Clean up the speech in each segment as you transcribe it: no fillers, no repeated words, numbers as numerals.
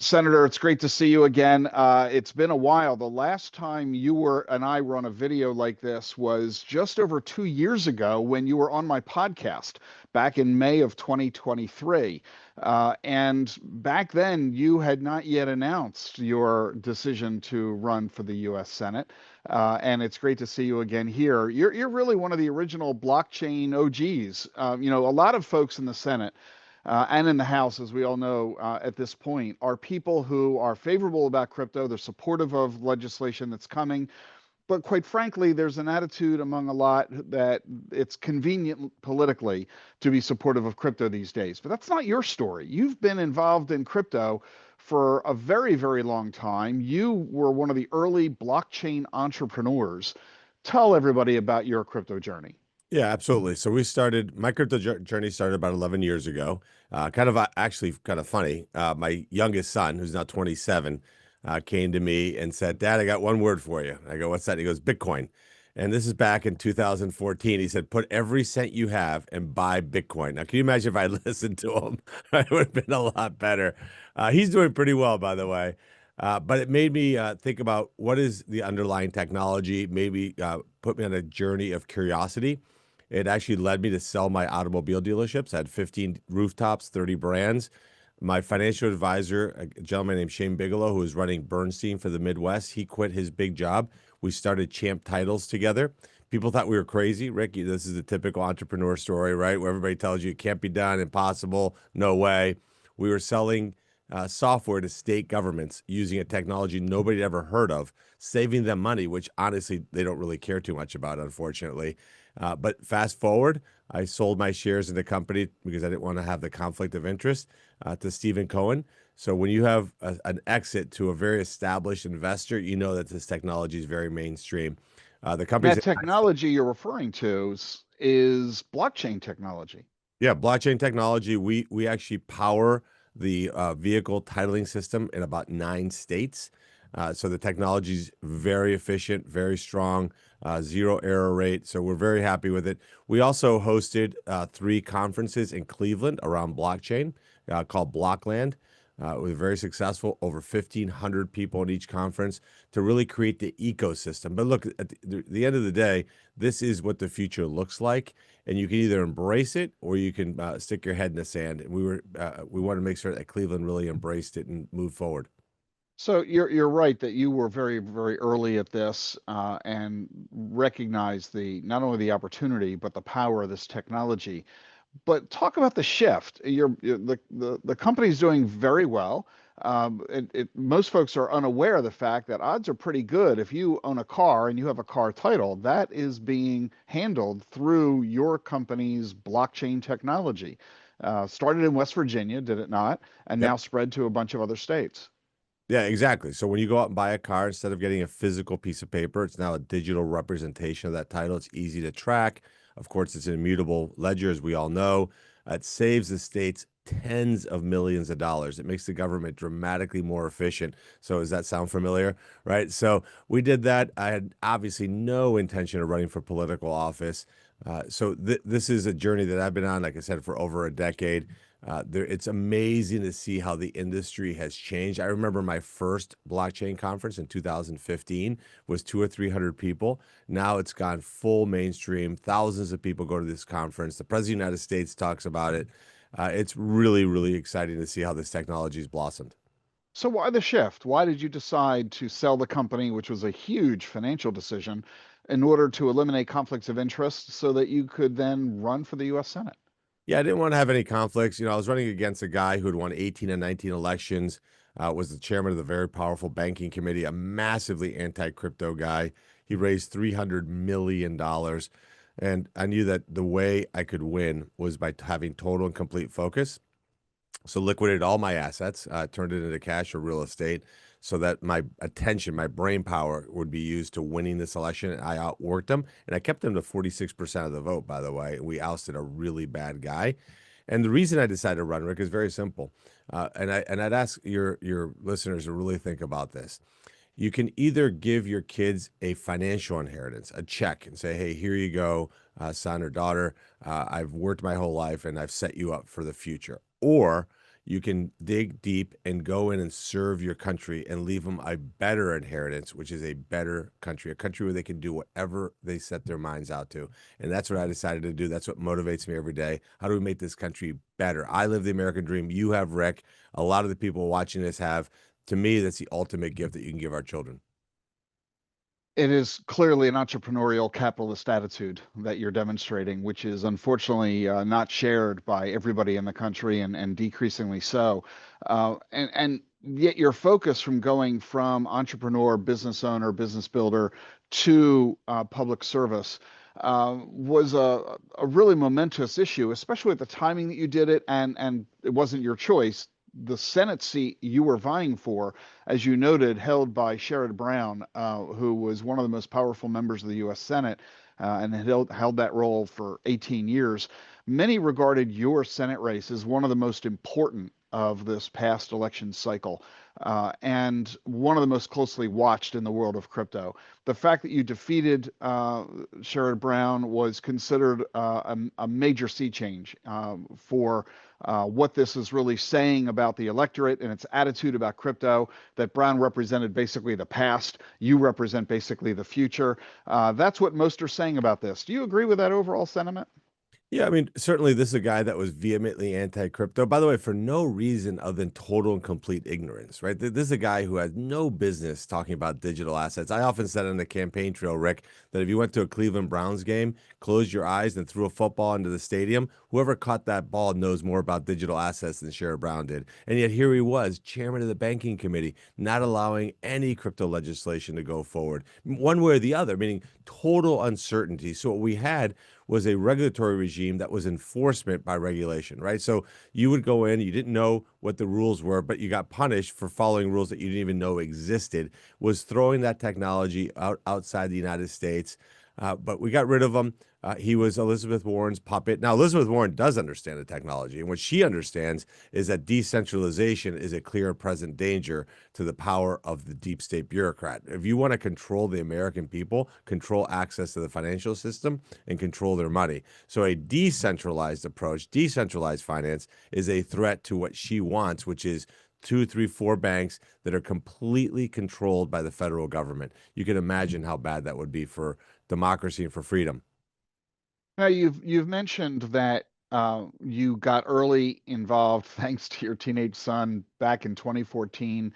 Senator, it's great to see you again. It's been a while. The last time you were and I were on a video like this was just over 2 years ago when you were on my podcast back in May of 2023. And back then, you had not yet announced your decision to run for the U.S. Senate. And it's great to see you again here. You're really one of the original blockchain OGs. A lot of folks in the Senate and in the House, as we all know at this point, are people who are favorable about crypto. They're supportive of legislation that's coming. But quite frankly, there's an attitude among a lot that it's convenient politically to be supportive of crypto these days. But that's not your story. You've been involved in crypto for a very, very long time. You were one of the early blockchain entrepreneurs. Tell everybody about your crypto journey. Yeah, absolutely. So my crypto journey started about 11 years ago. Actually kind of funny. My youngest son, who's now 27, came to me and said, "Dad, I got one word for you." I go, "What's that?" He goes, "Bitcoin." And this is back in 2014. He said, "Put every cent you have and buy Bitcoin." Now, can you imagine if I listened to him? It would have been a lot better. He's doing pretty well, by the way. But it made me think about what is the underlying technology, maybe put me on a journey of curiosity. It actually led me to sell my automobile dealerships. I had 15 rooftops, 30 brands. My financial advisor, a gentleman named Shane Bigelow, who was running Bernstein for the Midwest, he quit his big job. We started Champ Titles together. People thought we were crazy. Ricky, this is a typical entrepreneur story, right? Where everybody tells you it can't be done, impossible, no way. We were selling software to state governments using a technology nobody had ever heard of, saving them money, which honestly they don't really care too much about, unfortunately. But fast forward, I sold my shares in the company because I didn't want to have the conflict of interest to Stephen Cohen. So when you have an exit to a very established investor, you know that this technology is very mainstream. The company's That technology you're referring to is blockchain technology. Yeah, blockchain technology. We actually power the vehicle titling system in about 9 states. So the technology is very efficient, very strong, zero error rate. So we're very happy with it. We also hosted 3 conferences in Cleveland around blockchain called Blockland. It was very successful, over 1,500 people in each conference to really create the ecosystem. But look, at the end of the day, this is what the future looks like, and you can either embrace it or you can stick your head in the sand. And we want to make sure that Cleveland really embraced it and moved forward. So you're right that you were very, very early at this and recognized the not only the opportunity but the power of this technology. But talk about the shift. The company's doing very well. Most folks are unaware of the fact that odds are pretty good if you own a car and you have a car title, that is being handled through your company's blockchain technology. Started in West Virginia, did it not? And Yep. now spread to a bunch of other states. Yeah, exactly. So when you go out and buy a car, instead of getting a physical piece of paper, it's now a digital representation of that title. It's easy to track. Of course, it's an immutable ledger, as we all know. It saves the states tens of millions of dollars. It makes the government dramatically more efficient. So does that sound familiar? Right. So we did that. I had obviously no intention of running for political office. This is a journey that I've been on, like I said, for over a decade. It's amazing to see how the industry has changed. I remember my first blockchain conference in 2015 was 200 or 300 people. Now it's gone full mainstream. Thousands of people go to this conference. The President of the United States talks about it. It's really, really exciting to see how this technology has blossomed. So why the shift? Why did you decide to sell the company, which was a huge financial decision, in order to eliminate conflicts of interest so that you could then run for the U.S. Senate? Yeah, I didn't want to have any conflicts. I was running against a guy who had won 18 and 19 elections, was the chairman of the very powerful banking committee, a massively anti-crypto guy. He raised $300 million. And I knew that the way I could win was by having total and complete focus. So liquidated all my assets, turned it into cash or real estate so that my attention, my brain power would be used to winning this election. And I outworked them. And I kept them to 46% of the vote, by the way. We ousted a really bad guy. And the reason I decided to run, Rick, is very simple. I'd ask your listeners to really think about this. You can either give your kids a financial inheritance, a check, and say, "Hey, here you go, son or daughter. I've worked my whole life and I've set you up for the future." Or you can dig deep and go in and serve your country and leave them a better inheritance, which is a better country, a country where they can do whatever they set their minds out to. And that's what I decided to do. That's what motivates me every day. How do we make this country better? I live the American dream. You have, Rick. A lot of the people watching this have. To me, that's the ultimate gift that you can give our children. It is clearly an entrepreneurial capitalist attitude that you're demonstrating, which is unfortunately not shared by everybody in the country, and decreasingly so. And yet your focus from going from entrepreneur, business owner, business builder to public service was a really momentous issue, especially at the timing that you did it, and it wasn't your choice. The Senate seat you were vying for, as you noted, held by Sherrod Brown, who was one of the most powerful members of the U.S. Senate and had held that role for 18 years. Many regarded your Senate race as one of the most important of this past election cycle, and one of the most closely watched in the world of crypto. The fact that you defeated Sherrod Brown was considered a major sea change for what this is really saying about the electorate and its attitude about crypto, that Brown represented basically the past, you represent basically the future. That's what most are saying about this. Do you agree with that overall sentiment? Yeah, I mean, certainly this is a guy that was vehemently anti-crypto, by the way, for no reason other than total and complete ignorance, right? This is a guy who has no business talking about digital assets. I often said on the campaign trail, Rick, that if you went to a Cleveland Browns game, closed your eyes and threw a football into the stadium, whoever caught that ball knows more about digital assets than Sherrod Brown did. And yet here he was, chairman of the banking committee, not allowing any crypto legislation to go forward, one way or the other, meaning total uncertainty. So what we had was a regulatory regime that was enforcement by regulation, right? So you would go in, you didn't know what the rules were, but you got punished for following rules that you didn't even know existed, was throwing that technology outside the United States. But we got rid of him. He was Elizabeth Warren's puppet. Now, Elizabeth Warren does understand the technology, and what she understands is that decentralization is a clear and present danger to the power of the deep state bureaucrat. If you want to control the American people, control access to the financial system, and control their money. So a decentralized approach, decentralized finance, is a threat to what she wants, which is two, three, four banks that are completely controlled by the federal government. You can imagine how bad that would be for democracy and for freedom. Now, you've mentioned that you got early involved, thanks to your teenage son, back in 2014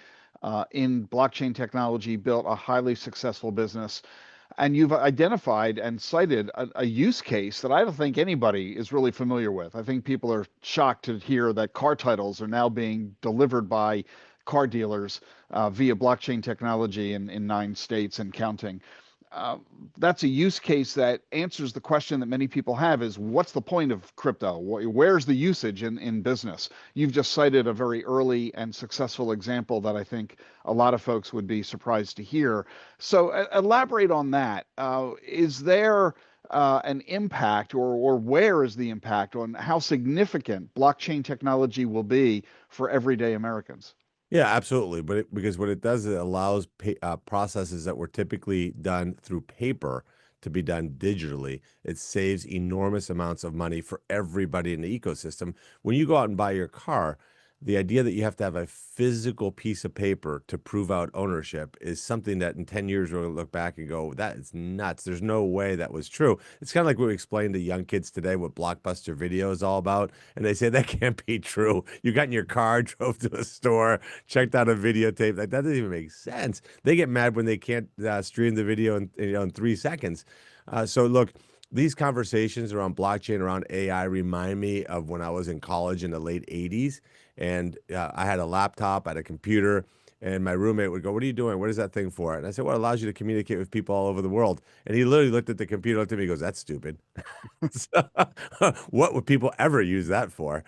in blockchain technology, built a highly successful business. And you've identified and cited a use case that I don't think anybody is really familiar with. I think people are shocked to hear that car titles are now being delivered by car dealers via blockchain technology in 9 states and counting. Uh, that's a use case that answers the question that many people have: is what's the point of crypto? Where's the usage in business? You've just cited a very early and successful example that I think a lot of folks would be surprised to hear. So elaborate on that. Is there an impact, or where is the impact on how significant blockchain technology will be for everyday Americans? Yeah, absolutely. But because what it does is it allows processes that were typically done through paper to be done digitally. It saves enormous amounts of money for everybody in the ecosystem. When you go out and buy your car, the idea that you have to have a physical piece of paper to prove out ownership is something that in 10 years we're going to look back and go, that is nuts. There's no way that was true. It's kind of like what we explained to young kids today what Blockbuster video is all about. And they say that can't be true. You got in your car, drove to a store, checked out a videotape. Like, that doesn't even make sense. They get mad when they can't stream the video in 3 seconds. So look, these conversations around blockchain, around AI remind me of when I was in college in the late 80s. And I had a laptop, I had a computer, and my roommate would go, "What are you doing? What is that thing for?" And I said, "Well, it allows you to communicate with people all over the world." And he literally looked at the computer, looked at me, and goes, "That's stupid." So, what would people ever use that for?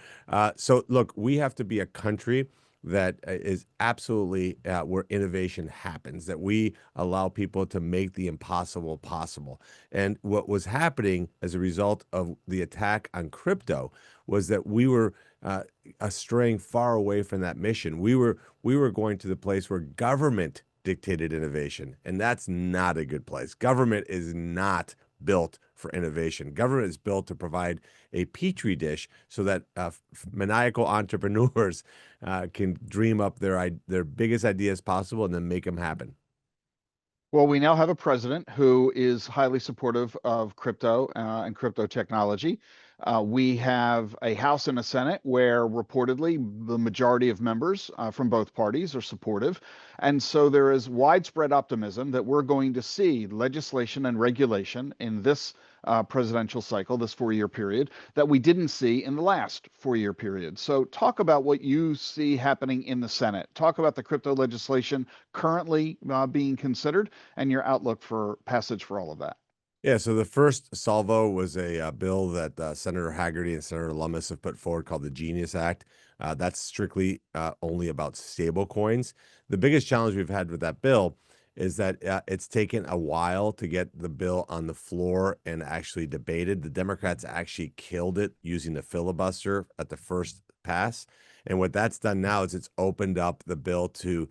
So, look, we have to be a country that is absolutely where innovation happens, that we allow people to make the impossible possible. And what was happening as a result of the attack on crypto was that we were straying far away from that mission. We were going to the place where government dictated innovation, and that's not a good place. Government is not built for innovation. Government is built to provide a petri dish so that maniacal entrepreneurs can dream up their biggest ideas possible and then make them happen. Well, we now have a president who is highly supportive of crypto and crypto technology. We have a House and a Senate where reportedly the majority of members from both parties are supportive. And so there is widespread optimism that we're going to see legislation and regulation in this presidential cycle, this 4 year period, that we didn't see in the last 4 year period. So, talk about what you see happening in the Senate. Talk about the crypto legislation currently being considered and your outlook for passage for all of that. Yeah, so the first salvo was a bill that Senator Haggerty and Senator Lummis have put forward called the Genius Act. That's strictly only about stable coins. The biggest challenge we've had with that bill is that it's taken a while to get the bill on the floor and actually debated. The Democrats actually killed it using the filibuster at the first pass. And what that's done now is it's opened up the bill to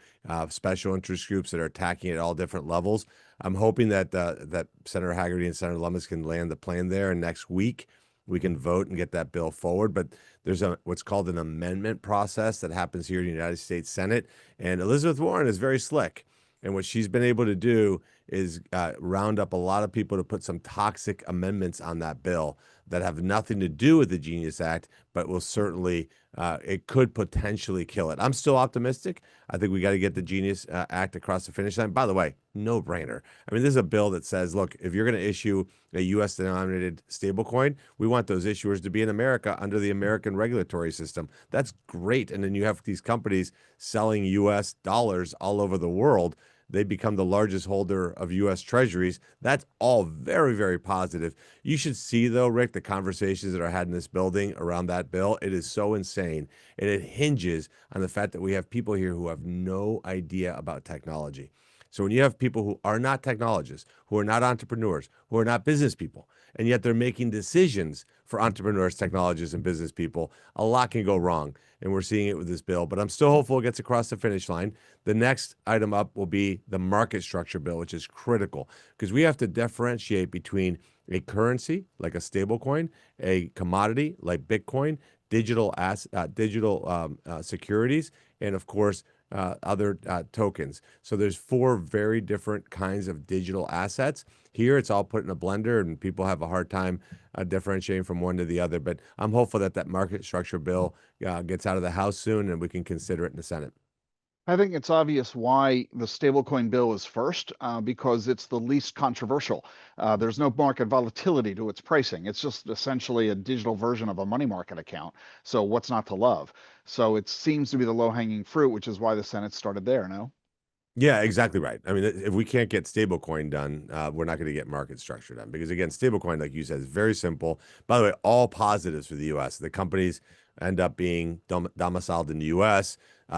special interest groups that are attacking it at all different levels. I'm hoping that that Senator Haggerty and Senator Lummis can land the plane there, and next week we can vote and get that bill forward. But there's what's called an amendment process that happens here in the United States Senate, and Elizabeth Warren is very slick. And what she's been able to do is round up a lot of people to put some toxic amendments on that bill that have nothing to do with the Genius Act, but will certainly, it could potentially kill it. I'm still optimistic. I think we got to get the Genius Act across the finish line. By the way, no brainer. I mean, this is a bill that says, look, if you're going to issue a U.S. denominated stablecoin, we want those issuers to be in America under the American regulatory system. That's great. And then you have these companies selling U.S. dollars all over the world. They become the largest holder of U.S. treasuries. That's all very, very positive. You should see, though, Rick, the conversations that are had in this building around that bill. It is so insane. And it hinges on the fact that we have people here who have no idea about technology. So when you have people who are not technologists, who are not entrepreneurs, who are not business people, and yet they're making decisions for entrepreneurs, technologists, and business people, a lot can go wrong. And we're seeing it with this bill. But I'm still hopeful it gets across the finish line. The next item up will be the market structure bill, which is critical because we have to differentiate between a currency like a stable coin, a commodity like Bitcoin, digital securities, and of course, other tokens. So there's four very different kinds of digital assets. Here, it's all put in a blender, and people have a hard time differentiating from one to the other. But I'm hopeful that that market structure bill gets out of the House soon, and we can consider it in the Senate. I think it's obvious why the stablecoin bill is first, because it's the least controversial. There's no market volatility to its pricing. It's just essentially a digital version of a money market account. So what's not to love? So it seems to be the low-hanging fruit, which is why the Senate started there, no? Yeah, exactly right. I mean, if we can't get stablecoin done, we're not going to get market structure done because again, stablecoin, like you said, is very simple. By the way, all positives for the U.S. The companies end up being domiciled in the U.S.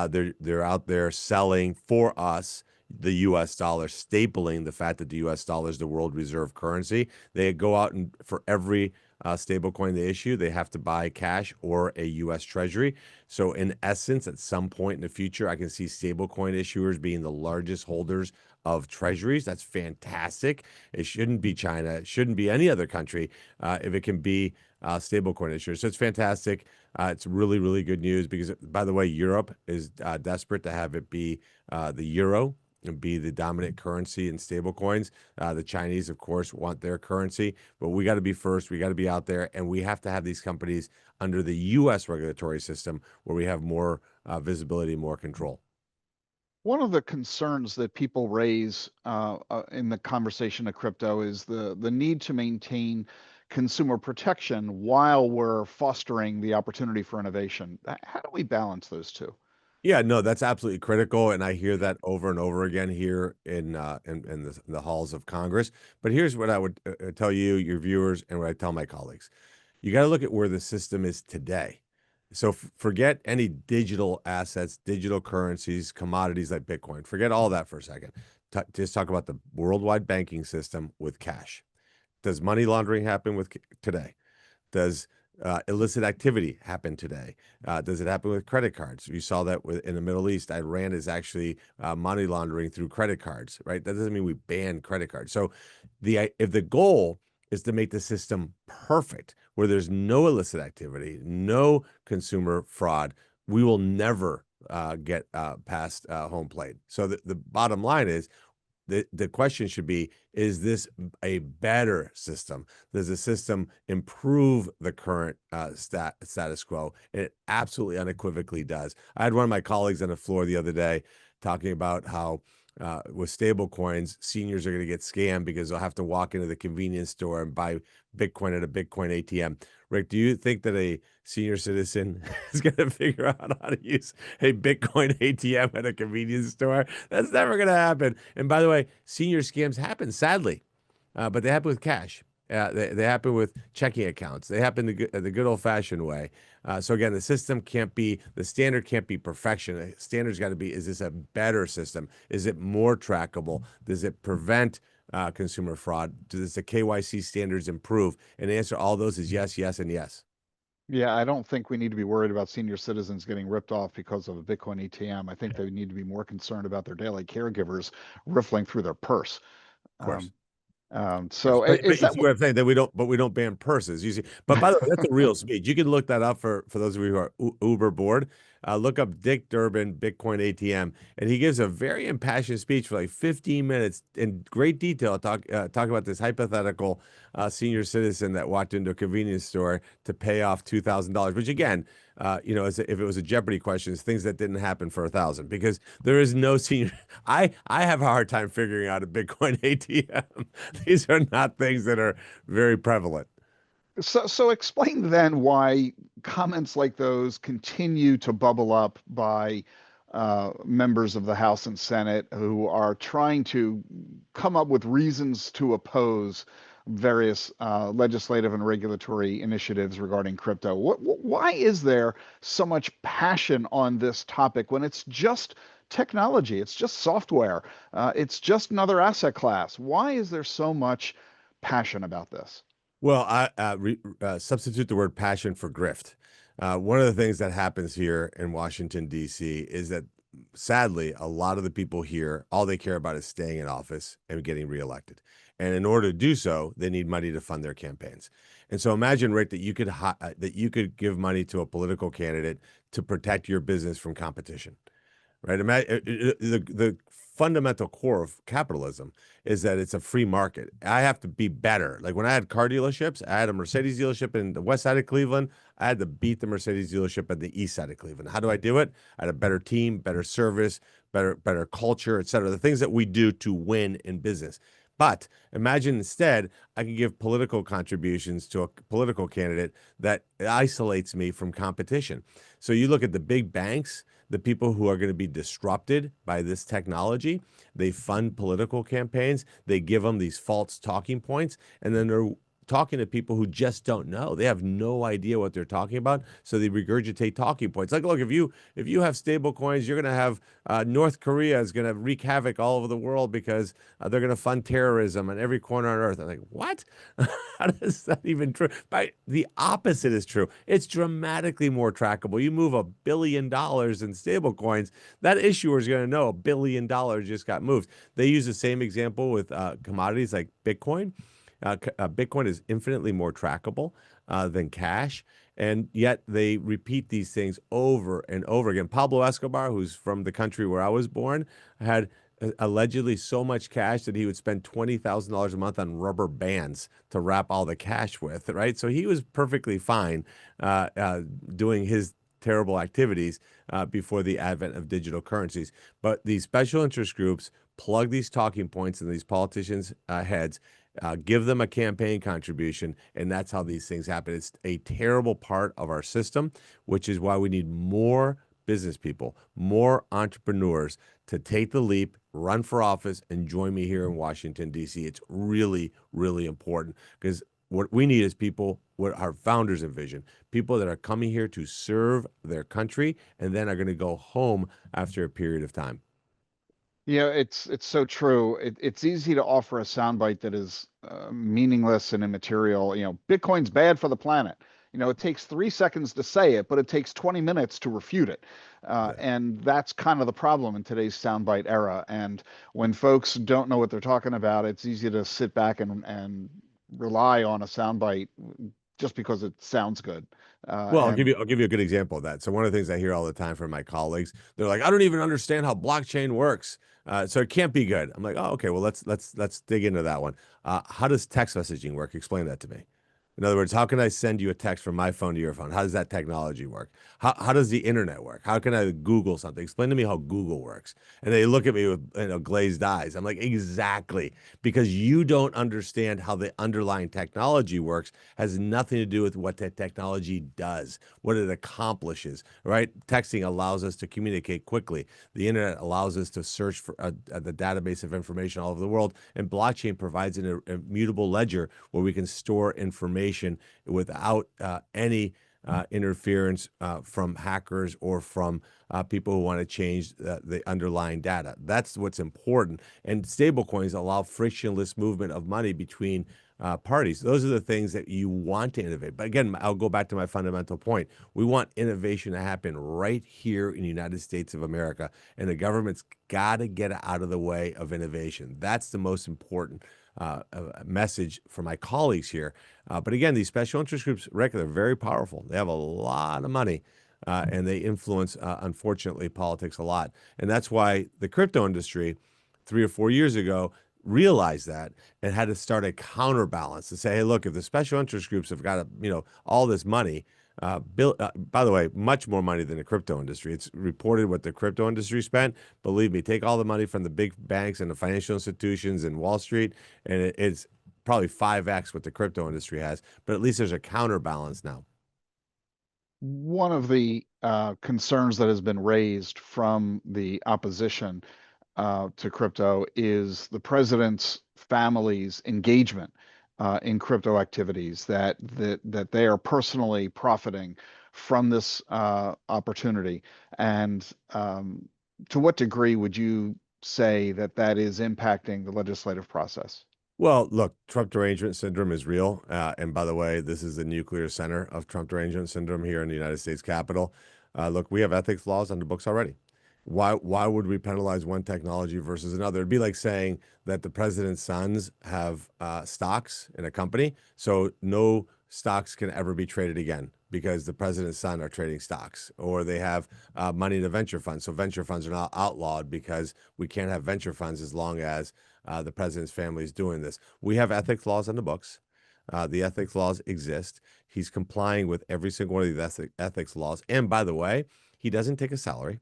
They're out there selling for us the U.S. dollar, stapling the fact that the U.S. dollar is the world reserve currency. They go out and for every stablecoin they issue, they have to buy cash or a U.S. Treasury. So, in essence, at some point in the future, I can see stablecoin issuers being the largest holders of treasuries. That's fantastic. It shouldn't be China. It shouldn't be any other country if it can be stablecoin issuers. So, it's fantastic. It's really, really good news because, by the way, Europe is desperate to have it be the euro and be the dominant currency in stablecoins. The Chinese, of course, want their currency, but we got to be first. We got to be out there, and we have to have these companies under the U.S. regulatory system where we have more visibility, more control. One of the concerns that people raise in the conversation of crypto is the need to maintain consumer protection while we're fostering the opportunity for innovation. How do we balance those two? Yeah, no, that's absolutely critical, and I hear that over and over again here in the halls of Congress. But here's what I would tell you, your viewers, and what I tell my colleagues: you got to look at where the system is today. So forget any digital assets, digital currencies, commodities like Bitcoin. Forget all that for a second. Just talk about the worldwide banking system with cash. Does money laundering happen with today? Does illicit activity happen today? Does it happen with credit cards? You saw that in the Middle East. Iran is actually money laundering through credit cards, right? That doesn't mean we ban credit cards. So if the goal is to make the system perfect, where there's no illicit activity, no consumer fraud. We will never get past home plate. So the bottom line is the question should be, is this a better system? Does the system improve the current status quo? And it absolutely unequivocally does. I had one of my colleagues on the floor the other day talking about how with stable coins, seniors are going to get scammed because they'll have to walk into the convenience store and buy Bitcoin at a Bitcoin ATM. Rick, do you think that a senior citizen is going to figure out how to use a Bitcoin ATM at a convenience store? That's never going to happen. And by the way, senior scams happen, sadly, but they happen with cash. They happen with checking accounts. They happen the good old fashioned way. So again, the standard can't be perfection. The standard's got to be, is this a better system? Is it more trackable? Does it prevent consumer fraud? Does the KYC standards improve? And the answer to all those is yes, yes, and yes. Yeah, I don't think we need to be worried about senior citizens getting ripped off because of a Bitcoin ATM. I think they need to be more concerned about their daily caregivers riffling through their purse. Of course. Um, Of course. But is you that see what I'm saying? That we don't ban purses. You see, but by the way, that's a real speech. You can look that up for those of you who are uber bored. Look up Dick Durbin Bitcoin ATM, and he gives a very impassioned speech for like 15 minutes in great detail. Talk about this hypothetical senior citizen that walked into a convenience store to pay off $2,000. Which again, if it was a Jeopardy question, it's things that didn't happen for 1,000 because there is no senior. I have a hard time figuring out a Bitcoin ATM. These are not things that are very prevalent. so explain then why comments like those continue to bubble up by members of the House and Senate who are trying to come up with reasons to oppose various legislative and regulatory initiatives regarding crypto. Why is there so much passion on this topic when it's just technology, it's just software, it's just another asset class? Why is there so much passion about this? Well, I substitute the word passion for grift. One of the things that happens here in Washington, D.C., is that sadly, a lot of the people here, all they care about is staying in office and getting reelected. And in order to do so, they need money to fund their campaigns. And so imagine, Rick, that you could give money to a political candidate to protect your business from competition, right? The fundamental core of capitalism is that it's a free market. I have to be better. Like when I had car dealerships, I had a Mercedes dealership in the west side of Cleveland. I had to beat the Mercedes dealership at the east side of Cleveland. How do I do it? I had a better team, better service, better culture, et cetera. The things that we do to win in business. But imagine instead, I can give political contributions to a political candidate that isolates me from competition. So you look at the big banks, the people who are going to be disrupted by this technology. They fund political campaigns. They give them these false talking points, and then they're talking to people who just don't know. They have no idea what they're talking about, so they regurgitate talking points. Like, look, if you have stable coins, you're going to have North Korea is going to wreak havoc all over the world because they're going to fund terrorism in every corner on earth. I'm like, what? How does that even true? By the opposite is true. It's dramatically more trackable. You move $1 billion in stable coins, that issuer is going to know $1 billion just got moved. They use the same example with commodities like Bitcoin. Bitcoin is infinitely more trackable than cash, and yet they repeat these things over and over again. Pablo Escobar, who's from the country where I was born, had allegedly so much cash that he would spend $20,000 a month on rubber bands to wrap all the cash with, right? So he was perfectly fine doing his terrible activities before the advent of digital currencies. But these special interest groups plug these talking points in these politicians' heads, give them a campaign contribution, and that's how these things happen. It's a terrible part of our system, which is why we need more business people, more entrepreneurs to take the leap, run for office, and join me here in Washington, D.C. It's really, really important because what we need is people, what our founders envision, people that are coming here to serve their country and then are going to go home after a period of time. Yeah, it's so true. It's easy to offer a soundbite that is meaningless and immaterial. Bitcoin's bad for the planet. It takes 3 seconds to say it, but it takes 20 minutes to refute it. Yeah. And that's kind of the problem in today's soundbite era. And when folks don't know what they're talking about, it's easy to sit back and rely on a soundbite just because it sounds good. Well, And I'll give you a good example of that. So one of the things I hear all the time from my colleagues, they're like, I don't even understand how blockchain works. So it can't be good. I'm like, oh, okay. Well, let's dig into that one. How does text messaging work? Explain that to me. In other words, how can I send you a text from my phone to your phone? How does that technology work? How does the internet work? How can I Google something? Explain to me how Google works. And they look at me with, glazed eyes. I'm like, exactly, because you don't understand how the underlying technology works. Has nothing to do with what that technology does, what it accomplishes, right? Texting allows us to communicate quickly. The internet allows us to search for the database of information all over the world. And blockchain provides an immutable ledger where we can store information without any interference from hackers or from people who want to change the underlying data. That's what's important. And stablecoins allow frictionless movement of money between parties. Those are the things that you want to innovate. But again, I'll go back to my fundamental point. We want innovation to happen right here in the United States of America, and the government's got to get out of the way of innovation. That's the most important message for my colleagues here. But again, these special interest groups, Rick, they're very powerful. They have a lot of money. And they influence, unfortunately, politics a lot. And that's why the crypto industry, 3 or 4 years ago, realized that and had to start a counterbalance to say, hey, look, if the special interest groups have got all this money, by the way, much more money than the crypto industry. It's reported what the crypto industry spent. Believe me, take all the money from the big banks and the financial institutions and Wall Street, and it's probably 5x what the crypto industry has. But at least there's a counterbalance now. one of the concerns that has been raised from the opposition to crypto is the president's family's engagement in crypto activities, that they are personally profiting from this opportunity. And to what degree would you say that that is impacting the legislative process? Well, look, Trump derangement syndrome is real. And by the way, this is the nuclear center of Trump derangement syndrome here in the United States Capitol. Look, we have ethics laws on the books already. Why would we penalize one technology versus another? It'd be like saying that the president's sons have stocks in a company, so no stocks can ever be traded again because the president's son are trading stocks, or they have money in a venture fund, so venture funds are now outlawed because we can't have venture funds as long as the president's family is doing this. We have ethics laws on the books. The ethics laws exist. He's complying with every single one of these ethics laws. And by the way, he doesn't take a salary.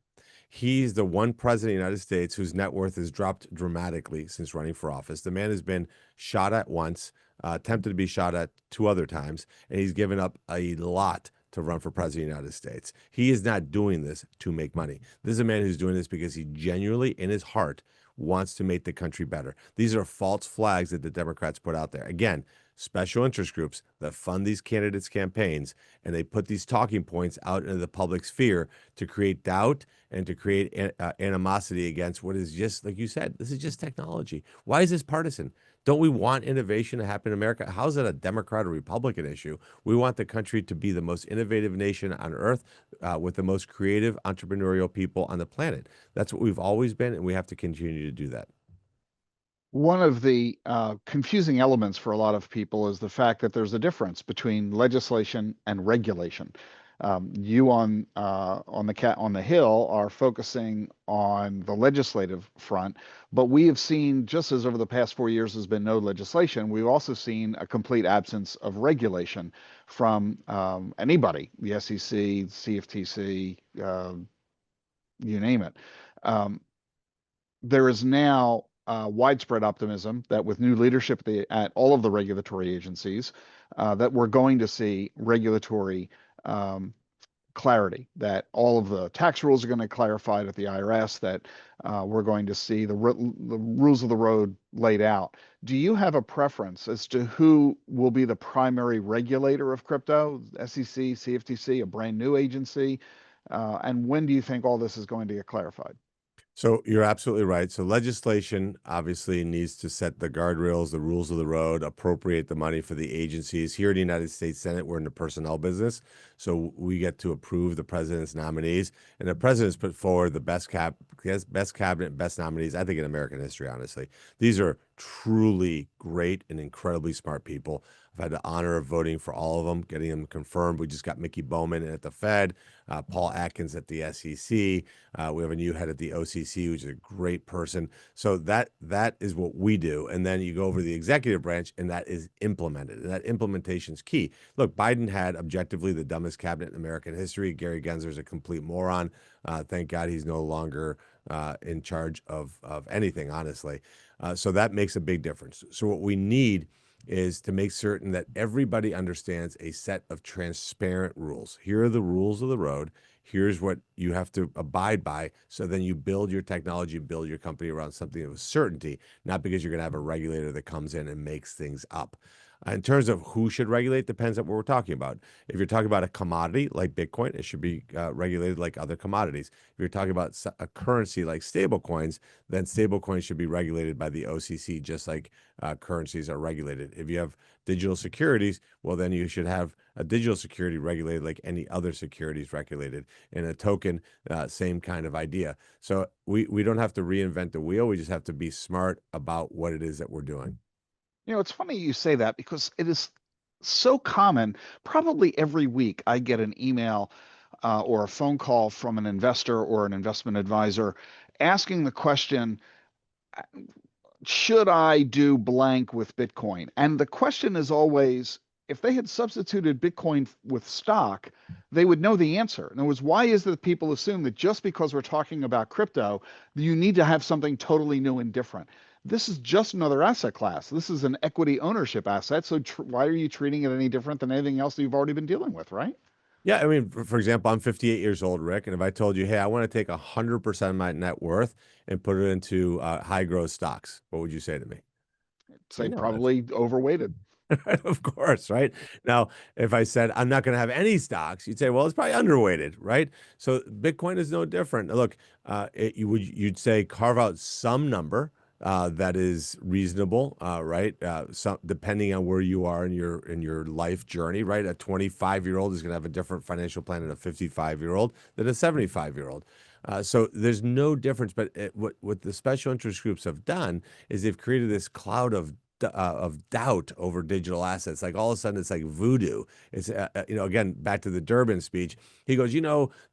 He's the one president of the United States whose net worth has dropped dramatically since running for office. The man has been shot at once, attempted to be shot at 2 other times, and he's given up a lot to run for president of the United States. He is not doing this to make money. This is a man who's doing this because he genuinely, in his heart, wants to make the country better. These are false flags that the Democrats put out there. Again, special interest groups that fund these candidates' campaigns, and they put these talking points out into the public sphere to create doubt and to create animosity against what is just, like you said, this is just technology. Why is this partisan? Don't we want innovation to happen in America? How is that a Democrat or Republican issue? We want the country to be the most innovative nation on earth with the most creative entrepreneurial people on the planet. That's what we've always been, and we have to continue to do that. One of the confusing elements for a lot of people is the fact that there's a difference between legislation and regulation. You on the Hill are focusing on the legislative front, but we have seen, just as over the past 4 years there's been no legislation, we've also seen a complete absence of regulation from anybody, the SEC, CFTC, you name it. Um, there is now widespread optimism that with new leadership at all of the regulatory agencies, that we're going to see regulatory um, clarity, that all of the tax rules are going to be clarified at the IRS, that we're going to see the rules of the road laid out. Do you have a preference as to who will be the primary regulator of crypto, SEC, CFTC, a brand new agency? And when do you think all this is going to get clarified? So you're absolutely right. So legislation obviously needs to set the guardrails, the rules of the road, appropriate the money for the agencies. Here in the United States Senate, we're in the personnel business. So we get to approve the president's nominees. And the president's put forward the best cabinet, best nominees, I think, in American history, honestly. These are truly great and incredibly smart people. I've had the honor of voting for all of them, getting them confirmed. We just got Mickey Bowman at the Fed, Paul Atkins at the SEC. We have a new head at the OCC, which is a great person. So that is what we do. And then you go over to the executive branch, and that is implemented. And that implementation is key. Look, Biden had objectively the dumbest cabinet in American history. Gary Gensler's a complete moron. Thank God he's no longer in charge of anything, honestly. So that makes a big difference. So what we need is to make certain that everybody understands a set of transparent rules. Here are the rules of the road. Here's what you have to abide by. So then you build your technology, build your company around something of certainty, not because you're going to have a regulator that comes in and makes things up. In terms of who should regulate, depends on what we're talking about. If you're talking about a commodity like Bitcoin, it should be regulated like other commodities. If you're talking about a currency like stablecoins, then stablecoins should be regulated by the OCC, just like currencies are regulated. If you have digital securities, well, then you should have a digital security regulated like any other securities regulated. And a token, same kind of idea. So we don't have to reinvent the wheel. We just have to be smart about what it is that we're doing. It's funny you say that because it is so common. Probably every week I get an email or a phone call from an investor or an investment advisor asking the question, should I do blank with Bitcoin? And the question is always, if they had substituted Bitcoin with stock, they would know the answer. In other words, why is it that people assume that just because we're talking about crypto, you need to have something totally new and different? This is just another asset class. This is an equity ownership asset. So why are you treating it any different than anything else that you've already been dealing with, right? Yeah, I mean, for example, I'm 58 years old, Rick, and if I told you, hey, I want to take 100% of my net worth and put it into high growth stocks, what would you say to me? Say No, that's probably overweighted. of course, right? Now, if I said I'm not going to have any stocks, you'd say, well, it's probably underweighted, right? So Bitcoin is no different. Look, you'd say carve out some number that is reasonable, right? Some depending on where you are in your life journey, right? A 25-year-old is going to have a different financial plan than a 55-year-old than a 75-year-old. So there's no difference. But what the special interest groups have done is they've created this cloud of doubt over digital assets. Like all of a sudden, it's like voodoo. It's again back to the Durbin speech. He goes,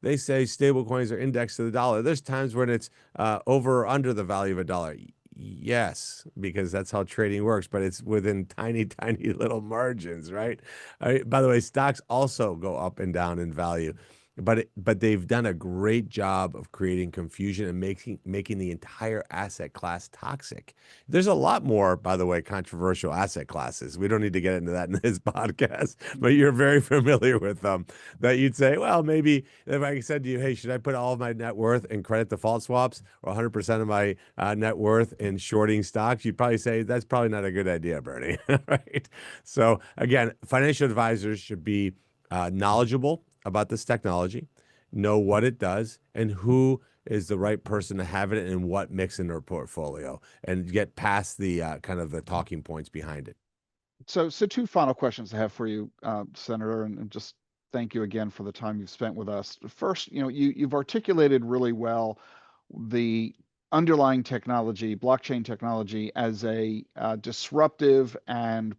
they say stable coins are indexed to the dollar. There's times when it's over or under the value of a dollar. Yes, because that's how trading works, but it's within tiny, tiny little margins, right? By the way, stocks also go up and down in value. But they've done a great job of creating confusion and making the entire asset class toxic. There's a lot more, by the way, controversial asset classes. We don't need to get into that in this podcast, but you're very familiar with them. That you'd say, well, maybe if I said to you, hey, should I put all of my net worth in credit default swaps or 100% of my net worth in shorting stocks? You'd probably say that's probably not a good idea, Bernie. Right? So again, financial advisors should be knowledgeable about this technology, know what it does, and who is the right person to have it and what mix in their portfolio, and get past the kind of the talking points behind it. So two final questions I have for you, Senator, and just thank you again for the time you've spent with us. First, you've articulated really well the underlying technology, blockchain technology, as a disruptive and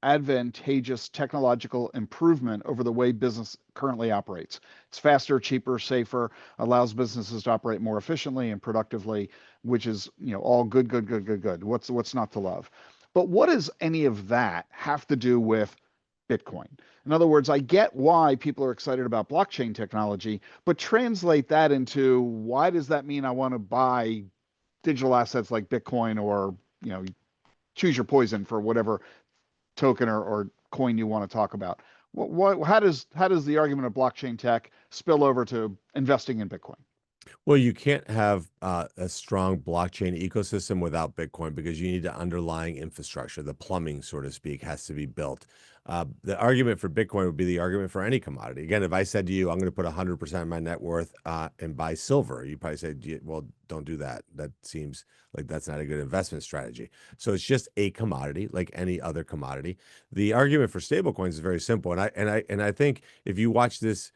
advantageous technological improvement over the way business currently operates. It's faster, cheaper, safer, allows businesses to operate more efficiently and productively, which is all good, good, good, good, good. What's not to love? But what does any of that have to do with Bitcoin? In other words, I get why people are excited about blockchain technology, but translate that into why does that mean I want to buy digital assets like Bitcoin or, choose your poison for whatever token or coin you want to talk about. How does the argument of blockchain tech spill over to investing in Bitcoin? Well, you can't have a strong blockchain ecosystem without Bitcoin because you need the underlying infrastructure. The plumbing, so to speak, has to be built. The argument for Bitcoin would be the argument for any commodity. Again, if I said to you, I'm going to put 100% of my net worth and buy silver, you probably say, well, don't do that. That seems like that's not a good investment strategy. So it's just a commodity like any other commodity. The argument for stablecoins is very simple. And I think if you watch this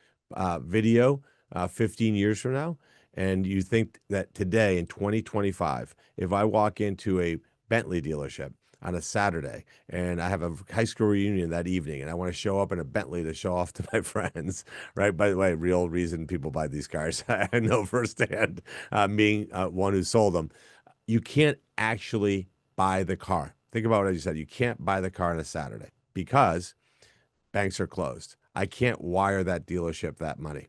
video 15 years from now, and you think that today in 2025, if I walk into a Bentley dealership on a Saturday and I have a high school reunion that evening and I want to show up in a Bentley to show off to my friends, right? By the way, real reason people buy these cars, I know firsthand, being one who sold them. You can't actually buy the car. Think about what I just said. You can't buy the car on a Saturday because banks are closed. I can't wire that dealership that money.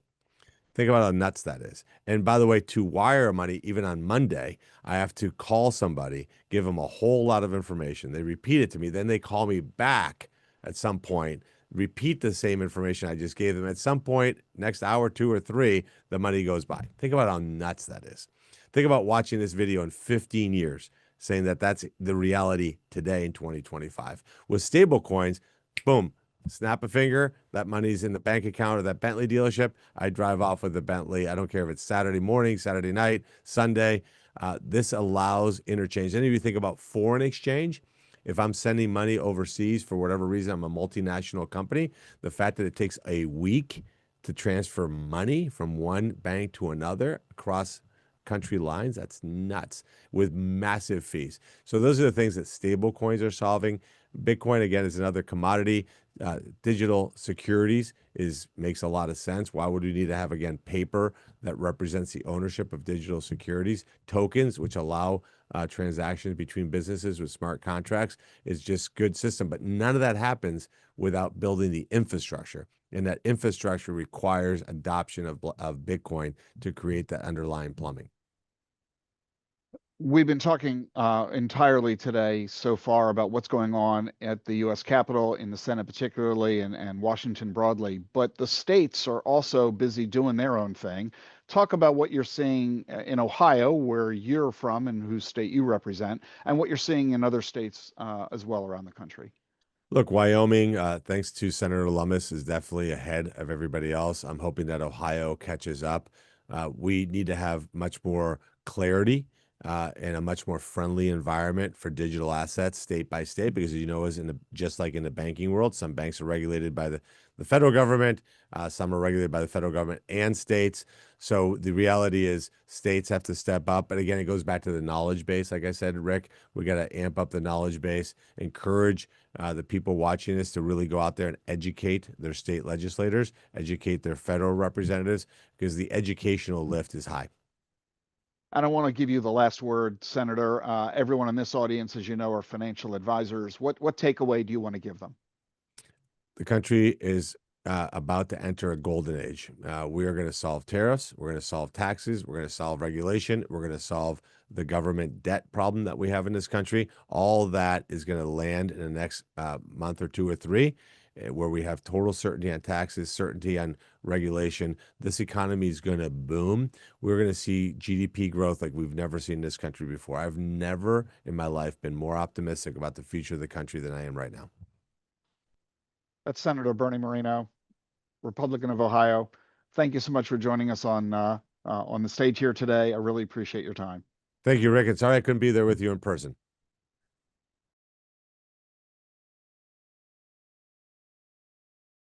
Think about how nuts that is. And by the way, to wire money, even on Monday, I have to call somebody, give them a whole lot of information. They repeat it to me. Then they call me back at some point, repeat the same information I just gave them. At some point, next hour, 2 or 3, the money goes by. Think about how nuts that is. Think about watching this video in 15 years, saying that that's the reality today in 2025. With stable coins, boom, snap a finger, that money's in the bank account of that Bentley dealership. I drive off with the Bentley. I don't care if it's Saturday morning, Saturday night, Sunday. This allows interchange. Any of you think about foreign exchange? If I'm sending money overseas for whatever reason, I'm a multinational company, the fact that it takes a week to transfer money from one bank to another across country lines, that's nuts, with massive fees. So those are the things that stable coins are solving. Bitcoin, again, is another commodity. Digital securities makes a lot of sense. Why would we need to have, again, paper that represents the ownership of digital securities? Tokens, which allow transactions between businesses with smart contracts, is just good system. But none of that happens without building the infrastructure. And that infrastructure requires adoption of Bitcoin to create that underlying plumbing. We've been talking entirely today so far about what's going on at the U.S. Capitol, in the Senate particularly, and Washington broadly. But the states are also busy doing their own thing. Talk about what you're seeing in Ohio, where you're from and whose state you represent, and what you're seeing in other states as well around the country. Look, Wyoming, thanks to Senator Lummis, is definitely ahead of everybody else. I'm hoping that Ohio catches up. We need to have much more clarity and a much more friendly environment for digital assets state by state, because you know, just like in the banking world, some banks are regulated by the federal government, some are regulated by the federal government and states. So the reality is states have to step up. But again, it goes back to the knowledge base. Like I said, Rick, we got to amp up the knowledge base, encourage the people watching this to really go out there and educate their state legislators, educate their federal representatives, because the educational lift is high. I don't want to give you the last word, Senator. Everyone in this audience, as you know, are financial advisors. What takeaway do you want to give them? The country is about to enter a golden age. We are going to solve tariffs. We're going to solve taxes. We're going to solve regulation. We're going to solve the government debt problem that we have in this country. All that is going to land in the next month or 2 or 3, where we have total certainty on taxes, certainty on regulation. This economy is going to boom. We're going to see GDP growth like we've never seen in this country before. I've never in my life been more optimistic about the future of the country than I am right now. That's Senator Bernie Moreno, Republican of Ohio. Thank you so much for joining us on the stage here today. I really appreciate your time. Thank you, Rick. And sorry I couldn't be there with you in person.